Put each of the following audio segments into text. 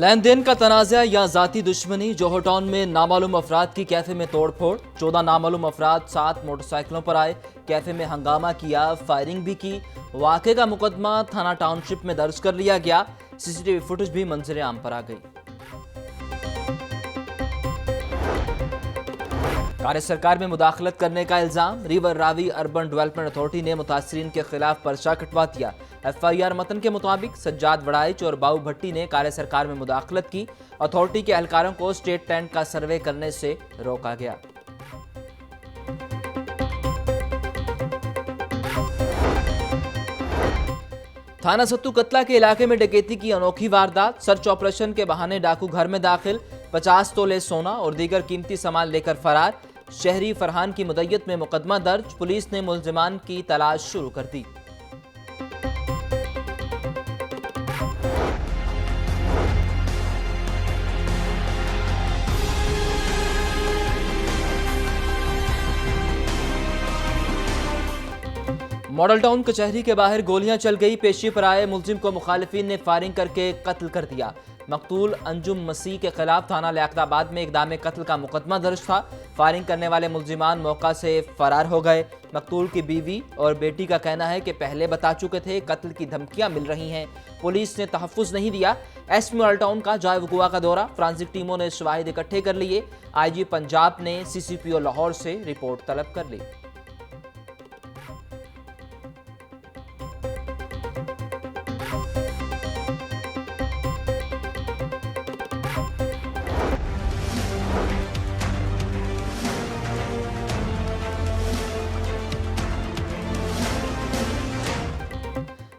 लेन then का तनाज़ा या जाती दुश्मनी। जोहर टाउन में नामालूम अफराद की कैफे में तोड़फोड़। 14 नामालूम अफराद 7 मोटरसाइकिलों पर आए, कैफे में हंगामा किया, फायरिंग भी की। वाक़े का मुकदमा थाना टाउनशिप में दर्ज कर लिया गया। सीसीटीवी फुटेज भी मंजर आम पर आ गई। कार्य सरकार में मुदाखलत करने का इल्जाम। River Ravi urban development authority ने मुतासरीन के खिलाफ पर्चा कटवा दिया। FIR मतन के मुताबिक सज्जाद वड़ाइच और बाऊ भट्टी ने कार्य सरकार में मुदाखलत की। अथॉरिटी के एहलकारों को स्टेट टेंट का सर्वे करने से रोका गया। थाना सत्तू कतला के इलाके में डकैती की अनोखी वारदात। सर्च ऑपरेशन के बहाने डाकू घर में दाखिल, 50 तोले सोना और दीगर कीमती सामान लेकर फरार। शहरी फरहान की मुद्दत में मुकदमा दर्ज। पुलिस ने मुल्जिमान की तलाश शुरू कर दी। मॉडल टाउन कचहरी के बाहर गोलियां चल गई। पेशी पर आए मुलजिम को मुखालिफिन ने फायरिंग करके कत्ल कर दिया। मकतूल अंजुम मसीह के खिलाफ थाना लियाकताबाद में इक़दाम कत्ल का मुकदमा दर्ज था। फायरिंग करने वाले मुलजिमान मौका से फरार हो गए। मकतूल की बीवी और बेटी का कहना है कि पहले बता चुके थे, कत्ल की धमकियां मिल रही हैं। पुलिस ने तहफ़्फ़ुज़ नहीं दिया। SP मॉडल टाउन का जाए वक़ुआ का दौरा। फ्रांसिक टीमों ने शवाहिद इकट्ठे कर लिए। IG पंजाब ने CCPO लाहौर से रिपोर्ट तलब कर ली।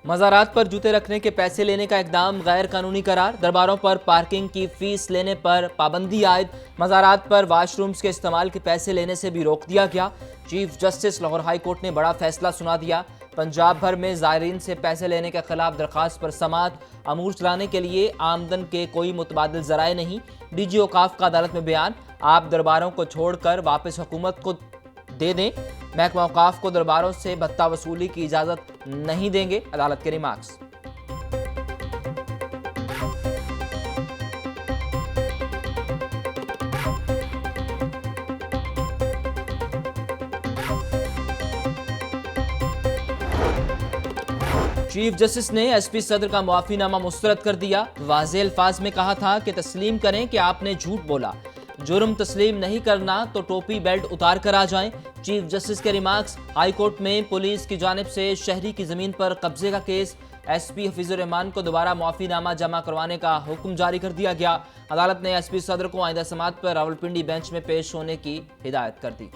मज़ारात पर जूते रखने के पैसे लेने का इक़दाम गैर कानूनी करार। दरबारों पर पार्किंग की फीस लेने पर पाबंदी आयद। मज़ारात पर वाशरूम्स के इस्तेमाल के पैसे लेने से भी रोक दिया गया। Chief justice Lahore high court ने बड़ा फैसला सुना दिया। पंजाब भर में ज़ायरीन से पैसे लेने के खिलाफ दरख्वास्त पर समाअत। अमूर चलाने के लिए आमदन के कोई मुतबादिल ज़राए नहीं। DG औकाफ का अदालत में बयान। आप दरबारों को छोड़कर वापस हुकूमत को दे दें। महकमा औकाफ को दरबारों से भत्ता वसूली की इजाजत नहीं देंगे। अदालत के रिमार्क्स। चीफ जस्टिस ने SP सदर का मुआफीनामा मुस्तरद कर दिया। वाज़ेह अल्फाज में कहा था कि तस्लीम करें कि आपने झूठ बोला। जुर्म तस्लीम नहीं करना तो टोपी बेल्ट उतार कर आ जाएं। चीफ जस्टिस के रिमार्क्स। हाई कोर्ट में पुलिस की जानिब से शहरी की जमीन पर कब्जे का केस। SP हफीजुर रहमान को दोबारा मुआफीनामा जमा करवाने का हुक्म जारी कर दिया गया। अदालत ने SP सदर को आइंदा समाअत पर रावलपिंडी बेंच में पेश होने की हिदायत कर दी।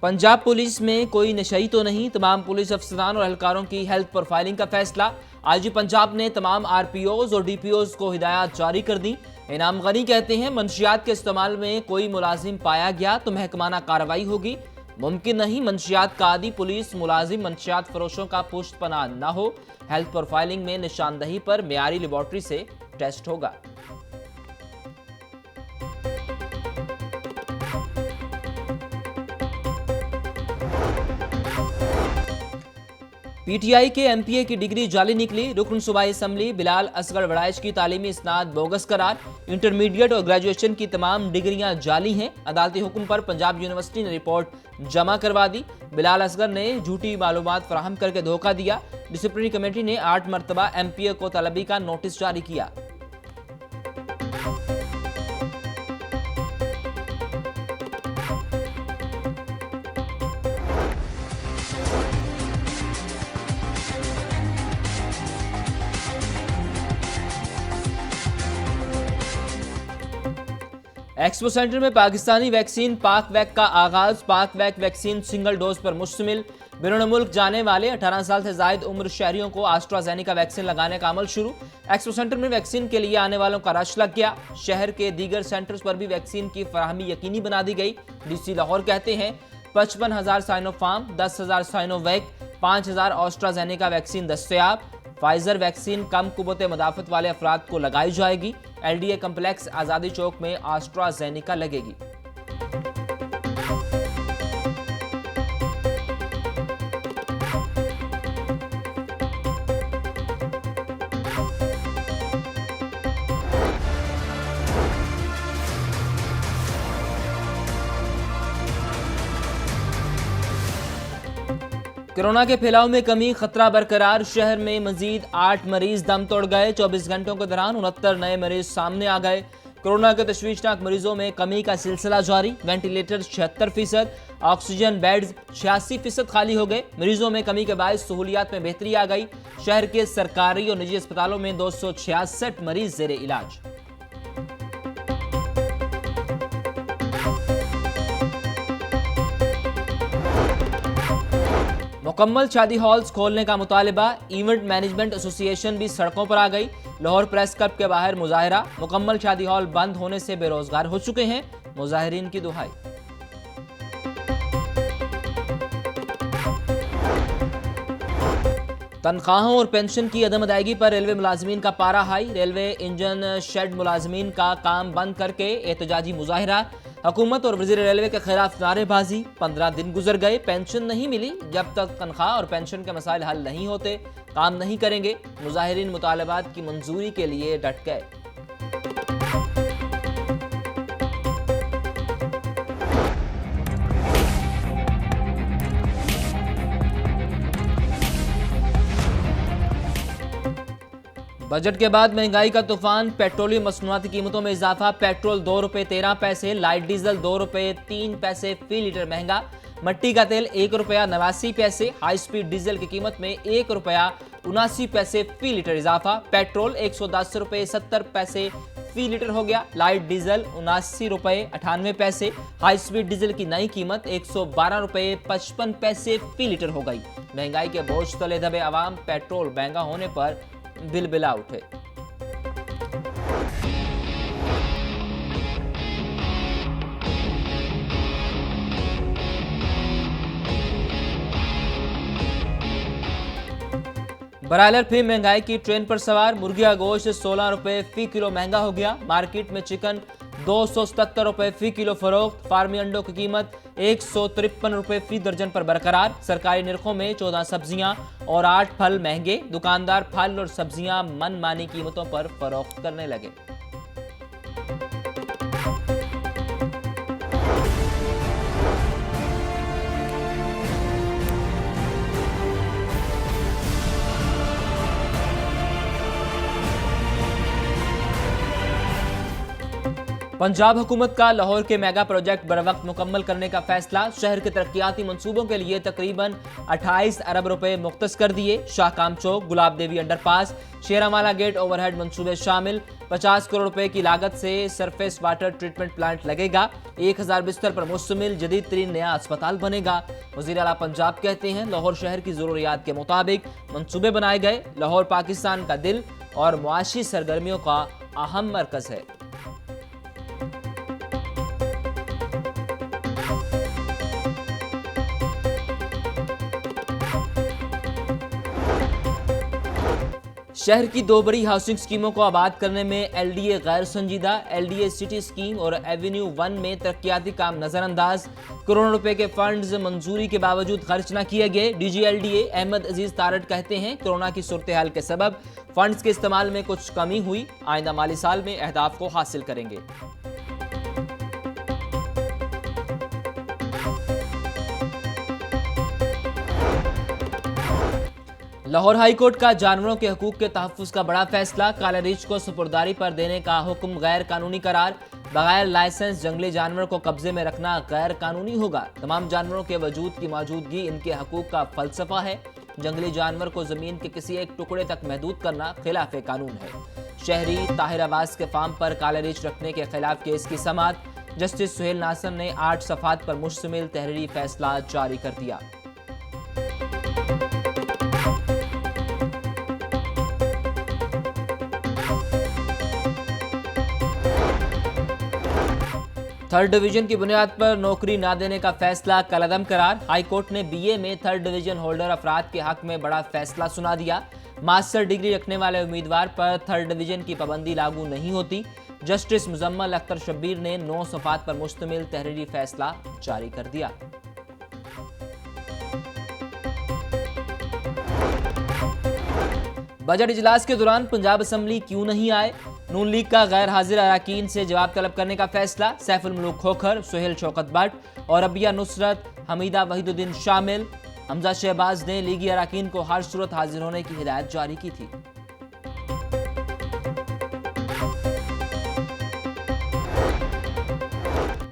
पंजाब पुलिस में कोई नशई तो नहीं। तमाम पुलिस अफसरान और एहलकारों की हेल्थ प्रोफाइलिंग का फैसला। IG पंजाब ने तमाम RPOs और DPOs को हिदायत जारी कर दी। इनाम गनी कहते हैं, मंशियात के इस्तेमाल में कोई मुलाजिम पाया गया तो महकमाना कार्रवाई होगी। मुमकिन नहीं मंशियात का आदि पुलिस मुलाजिम मंशियात फरोशों का पुष्ट पनाह न हो। हेल्थ प्रोफाइलिंग में निशानदही पर मेयारी लेबॉर्ट्री से टेस्ट होगा। PTI के MPA की डिग्री जाली निकली। रुकन सूबाई असम्बली बिलाल असगर वड़ाइच की तालीमी इसनाद बोगस करार। इंटरमीडिएट और ग्रेजुएशन की तमाम डिग्रियां जाली हैं। अदालती हुक्म पर पंजाब यूनिवर्सिटी ने रिपोर्ट जमा करवा दी। बिलाल असगर ने झूठी मालूमात फराहम करके धोखा दिया। डिसिप्लिनरी कमेटी ने 8 मरतबा MPA को तलबी का नोटिस जारी किया। एक्सपो सेंटर में पाकिस्तानी वैक्सीन पाकवैक का आगाज। पाकवैक वैक्सीन सिंगल डोज पर मुश्तमिल। बैरून मुल्क जाने वाले 18 साल से जायद उम्र शहरियों को एस्ट्राजेनेका वैक्सीन लगाने का अमल शुरू। एक्सपो सेंटर में वैक्सीन के लिए आने वालों का रश लग गया। शहर के दीगर सेंटर्स पर भी वैक्सीन की फराहमी यकीनी बना दी गई। DC लाहौर कहते हैं 55,000 साइनोफार्म, 10,000 साइनोवैक, 5,000 एस्ट्राजेनेका वैक्सीन दस्तयाब। फाइजर वैक्सीन कम कुव्वत मदाफत वाले अफराद को लगाई जाएगी। LDA कम्प्लेक्स आज़ादी चौक में एस्ट्राजेनेका लगेगी। कोरोना के फैलाव में कमी, खतरा बरकरार। शहर में मजीद 8 मरीज दम तोड़ गए। 24 घंटों के दौरान 69 नए मरीज सामने आ गए। कोरोना के तशवीशनाक मरीजों में कमी का सिलसिला जारी। वेंटिलेटर 76%, ऑक्सीजन बेड्स 86% खाली हो गए। मरीजों में कमी के बायस सहूलियात में बेहतरी आ गई। शहर के सरकारी और निजी अस्पतालों में 266 मरीज जेर इलाज। मुकम्मल शादी हॉल्स खोलने का मुतालिबा। इवेंट मैनेजमेंट एसोसिएशन भी सड़कों पर आ गई। लाहौर प्रेस क्लब के बाहर मुजाहिरा। मुकम्मल शादी हॉल बंद होने से बेरोजगार हो चुके हैं, मुजाहिरीन की दुहाई। तनख्वाहों और पेंशन की अदम अदायगी पर रेलवे मुलाजमीन का पारा हाई। रेलवे इंजन शेड मुलाजमीन का काम बंद करके एहतजाजी मुजाहिरा। हुकूमत और वज़ीर रेलवे के खिलाफ नारेबाजी। 15 दिन गुजर गए, पेंशन नहीं मिली। जब तक तनख्वाह और पेंशन के मसाइल हल नहीं होते, काम नहीं करेंगे। मुजाहिरीन मुतालबात की मंजूरी के लिए डट गए। बजट के बाद महंगाई का तूफान। पेट्रोलियम मसनूआती कीमतों में इजाफा। पेट्रोल 2 रुपये 13 पैसे, लाइट डीजल 2 रुपये 3 पैसे फी लीटर महंगा। मट्टी का तेल 1 रुपया 89 पैसे। हाई स्पीड डीजल की कीमत में 1 रुपया 79 पैसे फी लीटर इजाफा। पेट्रोल 110 रुपये 70 पैसे फी लीटर हो गया। लाइट डीजल 79 रुपये 98 पैसे। हाई स्पीड डीजल की नई कीमत 112 रुपये 55 पैसे फी लीटर हो गई। महंगाई के बोझ तले दबे आवाम। पेट्रोल महंगा होने पर बिलबिला उठे। ब्रायलर फिर महंगाई की ट्रेन पर सवार। मुर्गिया गोश्त 16 रुपए फी किलो महंगा हो गया। मार्केट में चिकन 277 रुपए फी किलो फरोख्त। फार्मी अंडों की कीमत 153 रुपए फी दर्जन पर बरकरार। सरकारी निरखों में 14 सब्जियां और 8 फल महंगे। दुकानदार फल और सब्जियां मनमानी कीमतों पर फरोख्त करने लगे। पंजाब हुकूमत का लाहौर के मेगा प्रोजेक्ट बरवक्त मुकम्मल करने का फैसला। शहर के तरक्याती मंसूबों के लिए तकरीबन 28 अरब रुपए मुख्तस कर दिए। शाहकाम चौक, गुलाब देवी अंडरपास, शेरामाला गेट ओवरहेड मंसूबे शामिल। 50 करोड़ रुपए की लागत से सरफेस वाटर ट्रीटमेंट प्लांट लगेगा। 1000 बिस्तर पर मुश्तमिल जदीद तरीन नया अस्पताल बनेगा। वज़ीर आला पंजाब कहते हैं लाहौर शहर की ज़रूरियात के मुताबिक मंसूबे बनाए गए। लाहौर पाकिस्तान का दिल और मुआशी सरगर्मियों का अहम मरकज है। शहर की 2 बड़ी हाउसिंग स्कीमों को आबाद करने में एलडीए गैर संजीदा। एलडीए सिटी स्कीम और एवेन्यू 1 में तरक्याती काम नजरअंदाज। करोड़ों रुपए के फंड्स मंजूरी के बावजूद खर्च न किए गए। डीजी एलडीए अहमद अजीज तारड़ कहते हैं कोरोना की सूरत हाल के सबब फंड्स के इस्तेमाल में कुछ कमी हुई। आइंदा माली साल में अहदाफ को हासिल करेंगे। लाहौर हाई कोर्ट का जानवरों के हकूक के तहफ़्फ़ुज़ का बड़ा फैसला। काला रीछ को सुपुर्दारी पर देने का हुक्म गैर कानूनी करार। बगैर लाइसेंस जंगली जानवर को कब्जे में रखना गैर कानूनी होगा। तमाम जानवरों के वजूद की मौजूदगी इनके हकूक का फलसफा है। जंगली जानवर को जमीन के किसी एक टुकड़े तक महदूद करना खिलाफ कानून है। शहरी ताहिर अब्बास के फार्म पर काला रीछ रखने के खिलाफ केस की समाअत। जस्टिस सुहेल नासर ने 8 सफ़ात पर मुश्तमिल तहरीरी फैसला जारी कर दिया। थर्ड डिवीजन की बुनियाद पर नौकरी ना देने का फैसला कलअदम करार। हाई कोर्ट ने बीए में थर्ड डिवीजन होल्डर अफराद के हक में बड़ा फैसला सुना दिया। मास्टर डिग्री रखने वाले उम्मीदवार पर थर्ड डिवीजन की पाबंदी लागू नहीं होती। जस्टिस मुजम्मल अख्तर शब्बीर ने 9 सफ़ात पर मुश्तमिल तहरीरी फैसला जारी कर दिया। बजट इजलास के दौरान पंजाब असम्बली क्यों नहीं आए? नून लीग का गैर हाजिर अरकान से जवाब तलब करने का फैसला। सैफुल मुल्क खोखर, सुहेल शौकत भट्ट और रबिया नुसरत, हमीदा वहीदुद्दीन शामिल। हमजा शहबाज ने लीगी अरकान को हर सूरत हाजिर होने की हिदायत जारी की थी।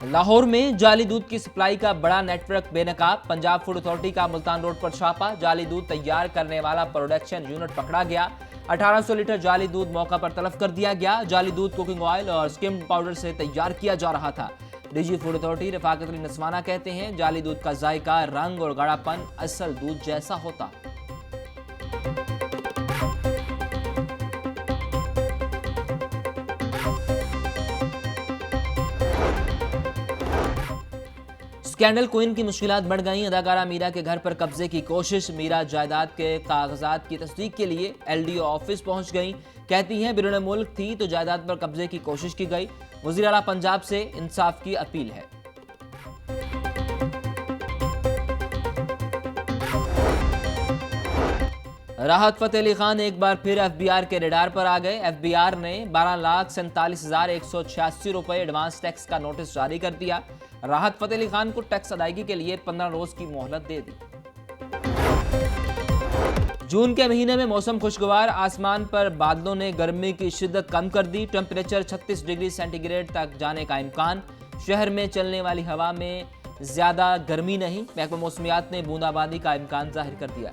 लाहौर में जाली दूध की सप्लाई का बड़ा नेटवर्क बेनकाब। पंजाब फूड अथॉरिटी का मुल्तान रोड पर छापा। जाली दूध तैयार करने वाला प्रोडक्शन यूनिट पकड़ा गया। 1800 लीटर जाली दूध मौका पर तलब कर दिया गया। जाली दूध कुकिंग ऑयल और स्किम्ड पाउडर से तैयार किया जा रहा था। DG food authority Rafaqat Ali Naswana कहते हैं, जाली दूध का जायका, रंग और गाढ़ापन असल दूध जैसा होता। स्कैंडल क्वीन की मुश्किलात बढ़ गई। अदाकारा मीरा के घर पर कब्जे की कोशिश। मीरा जायदाद के कागजात की तस्दीक के लिए एलडीओ ऑफिस पहुंच गई। कहती हैं, बिरूने मुल्क थी तो जायदाद पर कब्जे की कोशिश की गई। वज़ीर आला पंजाब से इंसाफ की अपील है। राहत फतेह अली खान एक बार फिर एफबीआर के रेडार पर आ गए। एफबीआर ने 12,47,186 रुपए एडवांस टैक्स का नोटिस जारी कर दिया। राहत फतेह अली खान को टैक्स अदायगी के लिए 15 रोज की मोहलत दे दी। जून के महीने में मौसम खुशगवार। आसमान पर बादलों ने गर्मी की शिद्दत कम कर दी। टेम्परेचर 36 डिग्री सेंटीग्रेड तक जाने का इम्कान। शहर में चलने वाली हवा में ज्यादा गर्मी नहीं। महकमा मौसमियात ने बूंदाबांदी का इम्कान जाहिर कर दिया।